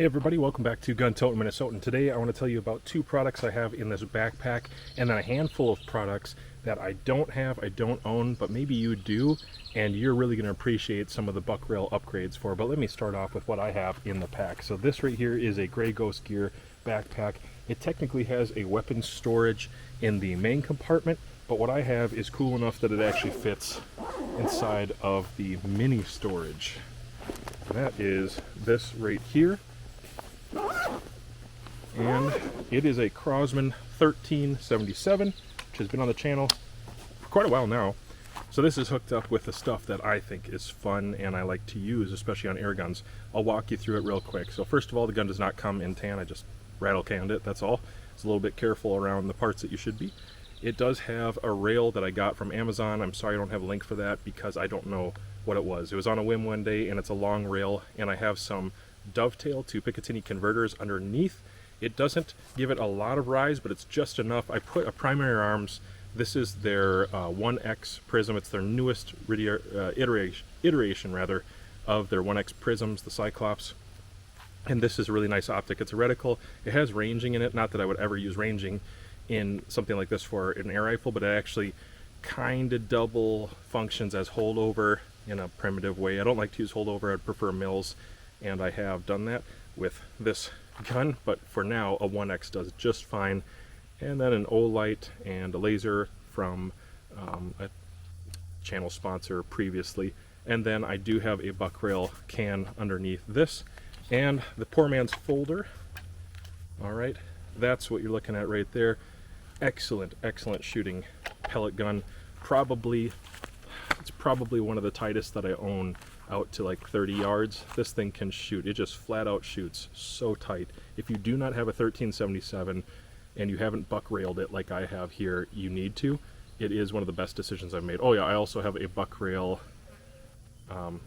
Hey everybody, welcome back to Gun Tote Minnesota. And today I want to tell you about two products I have in this backpack and then a handful of products that I don't have, I don't own, but maybe you do, and you're really going to appreciate some of the buck rail upgrades for. But let me start off with what I have in the pack. So this right here is a Gray Ghost Gear backpack. It technically has a weapons storage in the main compartment, but what I have is cool enough that it actually fits inside of the mini storage. And that is this right here. And it is a Crosman 1377, which has been on the channel for quite a while now. So this is hooked up with the stuff that I think is fun and I like to use, especially on air guns. I'll walk you through it real quick. So first of all, the gun does not come in tan. I just rattle canned it, that's all. It's a little bit careful around the parts that you should be. It does have a rail that I got from Amazon. I'm sorry I don't have a link for that because I don't know what it was. It was on a whim one day and it's a long rail, and I have some dovetail to Picatinny converters underneath. It doesn't give it a lot of rise, but it's just enough. I put a primary arms. This is their 1X prism. It's their newest iteration rather of their 1X prisms, the Cyclops. And this is a really nice optic. It's a reticle. It has ranging in it. Not that I would ever use ranging in something like this for an air rifle, but it actually kind of double functions as holdover in a primitive way. I don't like to use holdover. I'd prefer mills, and I have done that with this gun, but for now a 1X does just fine. And then an O-light and a laser from a channel sponsor previously. And then I do have a buck rail can underneath this and the poor man's folder. All right, that's what you're looking at right there. Excellent shooting pellet gun. It's probably one of the tightest that I own, out to like 30 yards. This thing can shoot. It just flat out shoots so tight. If you do not have a 1377 and you haven't buck railed it like I have here, you need to. It is one of the best decisions I've made. Oh yeah, I also have a buck rail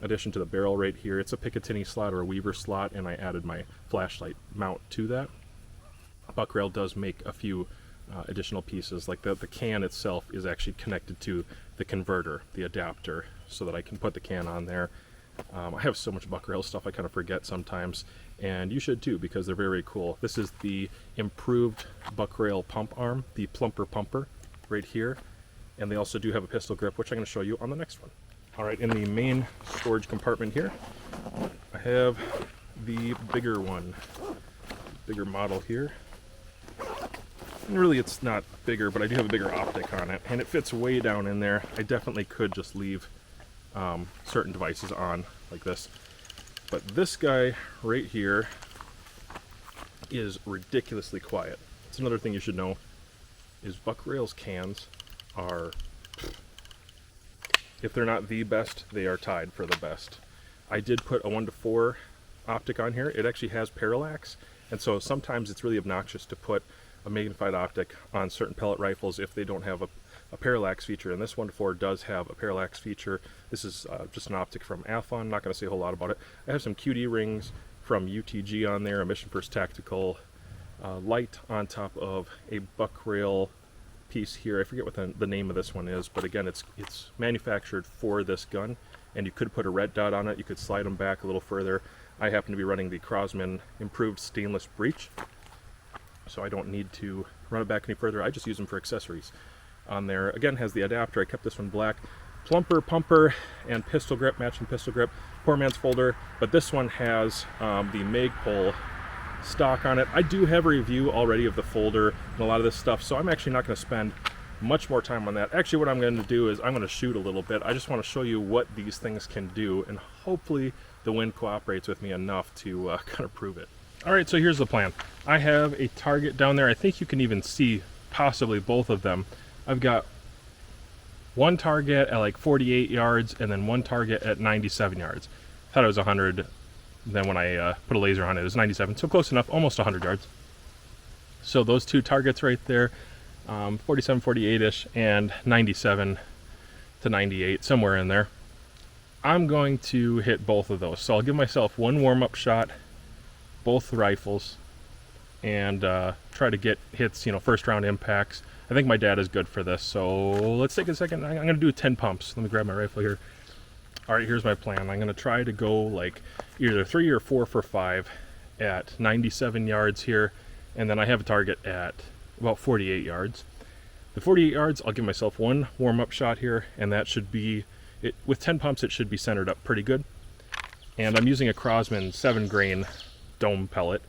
addition to the barrel right here. It's a Picatinny slot or a Weaver slot, and I added my flashlight mount to that. Buck rail does make a few additional pieces, like the can itself is actually connected to the converter, the adapter, so that I can put the can on there. I have so much buck rail stuff I kind of forget sometimes, and you should too, because they're very cool. This is the improved buck rail pump arm, the Plumper Pumper right here, and they also do have a pistol grip, which I'm going to show you on the next one. Alright, in the main storage compartment here, I have the bigger one, bigger model here. And really it's not bigger, but I do have a bigger optic on it, and it fits way down in there. I definitely could just leave certain devices on like this, but this guy right here is ridiculously quiet. It's another thing you should know is buck rail's cans are, if they're not the best, they are tied for the best. I did put a 1:4 optic on here. It actually has parallax, and so sometimes it's really obnoxious to put a magnified optic on certain pellet rifles if they don't have a parallax feature, and this 1:4 does have a parallax feature. This is just an optic from Athlon. I'm not going to say a whole lot about it. I have some QD rings from UTG on there, a Mission First Tactical light on top of a buck rail piece here. I forget what the name of this one is, but again, it's manufactured for this gun, and you could put a red dot on it. You could slide them back a little further. I happen to be running the Crosman improved stainless breech, so I don't need to run it back any further. I just use them for accessories. On there, again, has the adapter. I kept this one black. Plumper, pumper, and pistol grip, matching pistol grip. Poor man's folder, but this one has the Magpul stock on it. I do have a review already of the folder and a lot of this stuff, so I'm actually not going to spend much more time on that. Actually, what I'm going to do is I'm going to shoot a little bit. I just want to show you what these things can do, and hopefully the wind cooperates with me enough to kind of prove it. Alright, so here's the plan. I have a target down there. I think you can even see possibly both of them. I've got one target at like 48 yards and then one target at 97 yards. I thought it was 100. Then when I put a laser on it, it was 97. So close enough, almost 100 yards. So those two targets right there, 47, 48-ish, and 97 to 98, somewhere in there. I'm going to hit both of those. So I'll give myself one warm-up shot, both rifles, and try to get hits, first round impacts. I think my dad is good for this, so let's take a second. I'm going to do 10 pumps. Let me grab my rifle here. All right, here's my plan. I'm going to try to go like either 3 or 4 for 5 at 97 yards here, and then I have a target at about 48 yards. The 48 yards, I'll give myself one warm-up shot here, and that should be, with 10 pumps, it should be centered up pretty good. And I'm using a Crosman 7-grain dome pellet.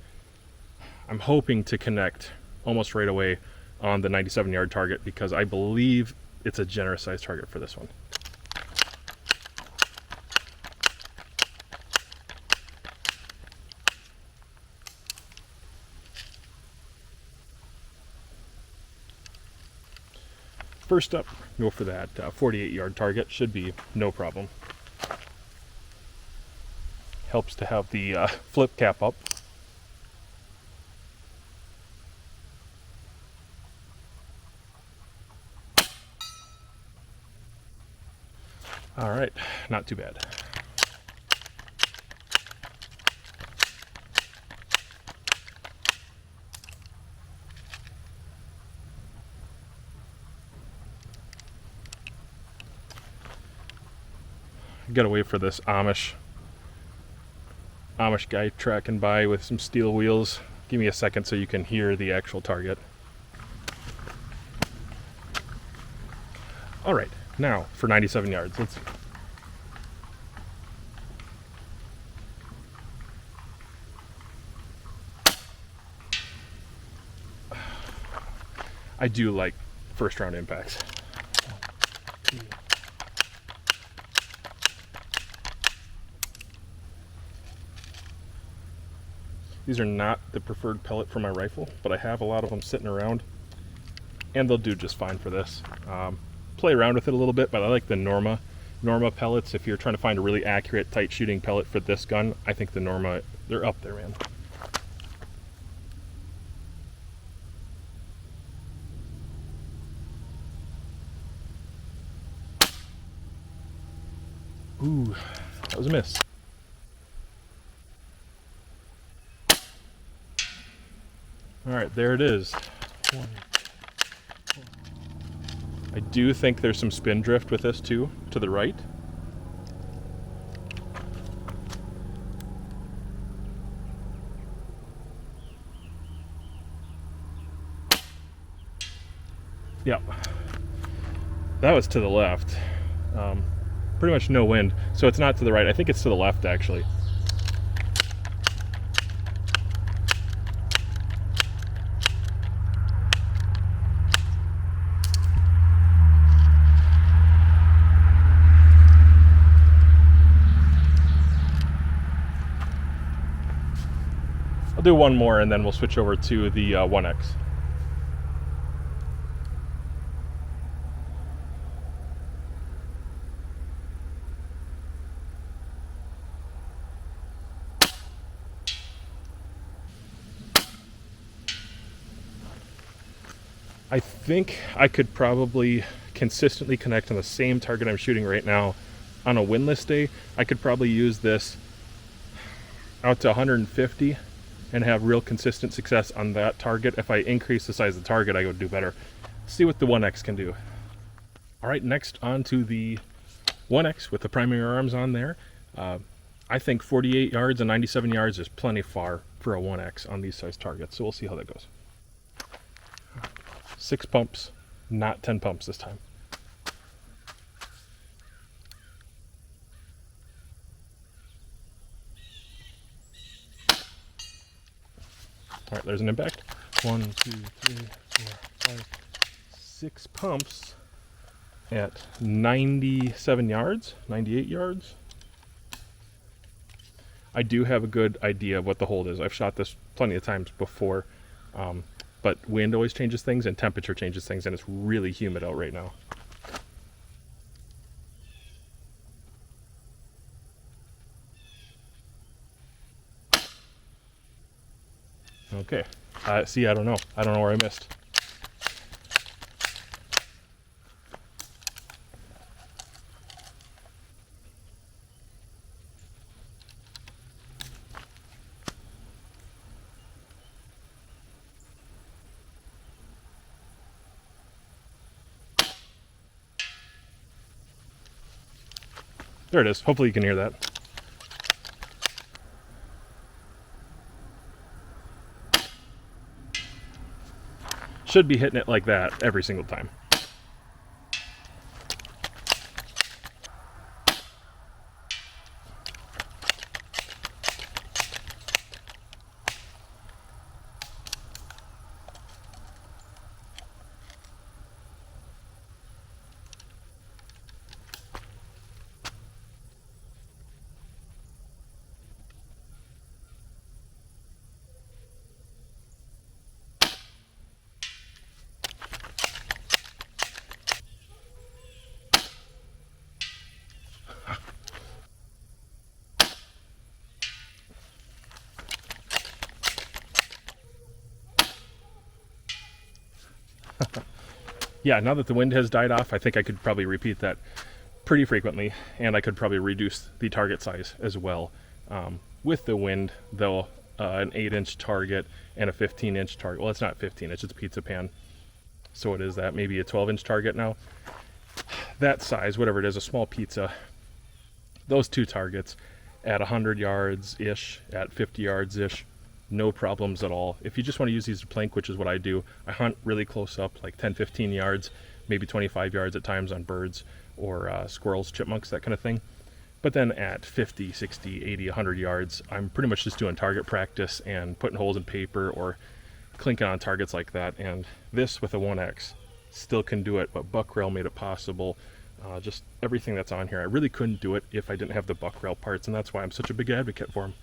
I'm hoping to connect almost right away on the 97-yard target because I believe it's a generous size target for this one. First up, go for that 48-yard target. Should be no problem. Helps to have the flip cap up. All right, not too bad. Gotta wait for this Amish guy tracking by with some steel wheels. Give me a second so you can hear the actual target. All right, now for 97 yards. I do like first round impacts. These are not the preferred pellet for my rifle, but I have a lot of them sitting around, and they'll do just fine for this. Play around with it a little bit, but I like the Norma pellets. If you're trying to find a really accurate, tight shooting pellet for this gun, I think the Norma, they're up there, man. Ooh, that was a miss. All right, there it is. I do think there's some spin drift with this too, to the right. Yep. That was to the left. Pretty much no wind, so it's not to the right. I think it's to the left, actually. I'll do one more and then we'll switch over to the 1X. I think I could probably consistently connect on the same target I'm shooting right now on a windless day. I could probably use this out to 150 and have real consistent success on that target. If I increase the size of the target, I would do better. See what the 1X can do. All right, next on to the 1X with the primary arms on there. I think 48 yards and 97 yards is plenty far for a 1X on these size targets, so we'll see how that goes. 6 pumps, not 10 pumps this time. All right, there's an impact. 1, 2, 3, 4, 5, 6 pumps at 97 yards, 98 yards. I do have a good idea of what the hold is. I've shot this plenty of times before, but wind always changes things and temperature changes things, and it's really humid out right now. Okay, see, I don't know where I missed. There it is. Hopefully you can hear that. should be hitting it like that every single time. Yeah, now that the wind has died off, I think I could probably repeat that pretty frequently, and I could probably reduce the target size as well. With the wind, though, an 8-inch target and a 15-inch target. Well, it's not 15, it's just a pizza pan. So it is that, maybe a 12-inch target now. That size, whatever it is, a small pizza, those two targets at 100 yards-ish, at 50 yards-ish, no problems at all. If you just want to use these to plank, which is what I do, I hunt really close up, like 10-15 yards, maybe 25 yards at times on birds or squirrels, chipmunks, that kind of thing. But then at 50, 60, 80, 100 yards, I'm pretty much just doing target practice and putting holes in paper or clinking on targets like that. And this with a 1X still can do it, but buck rail made it possible. Just everything that's on here. I really couldn't do it if I didn't have the buck rail parts, and that's why I'm such a big advocate for them.